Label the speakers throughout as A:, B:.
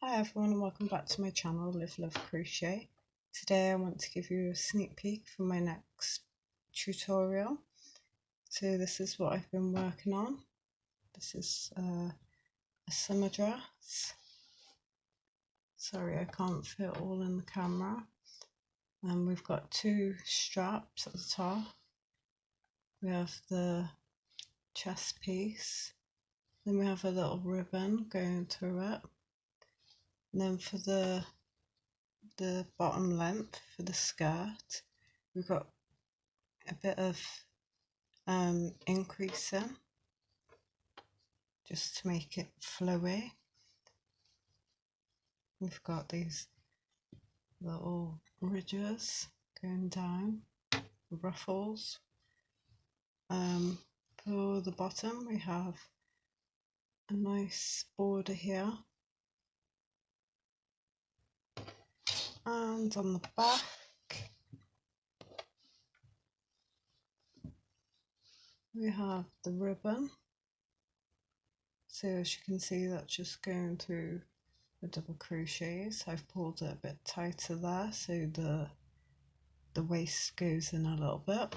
A: Hi everyone and welcome back to my channel, LiveLoveCrochet. Today I want to give you a sneak peek for my next tutorial. So this is what I've been working on. This is a summer dress. Sorry I can't fit all in the camera. And we've got two straps at the top. We have the chest piece. Then we have a little ribbon going through it. And then for the bottom length for the skirt, we've got a bit of increasing just to make it flowy. We've got these little ridges going down, ruffles. For the bottom we have a nice border here, and on the back we have the ribbon. So as you can see, that's just going through the double crochets. I've pulled it a bit tighter there so the waist goes in a little bit.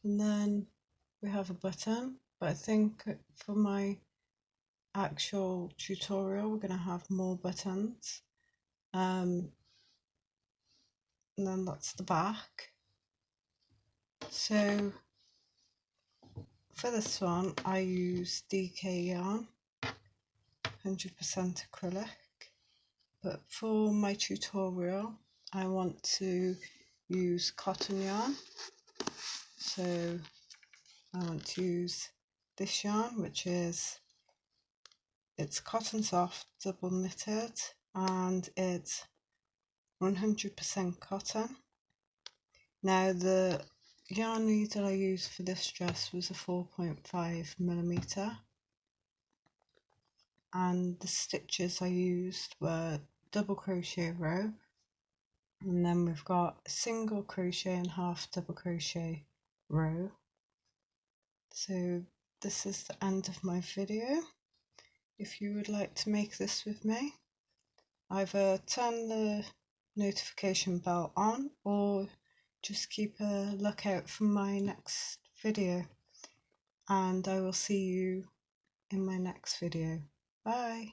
A: And then we have a button, but I think for my actual tutorial we're going to have more buttons. And then that's the back. So for this one I use DK yarn, 100% acrylic, but for my tutorial I want to use cotton yarn. So I want to use this yarn, which is, it's cotton soft double knitted and it's 100% cotton. Now the yarn needle I used for this dress was a 4.5mm, and the stitches I used were double crochet row, and then we've got single crochet and half double crochet row. So this is the end of my video. If you would like to make this with me, either turn the notification bell on or just keep a lookout for my next video, and I will see you in my next video. Bye!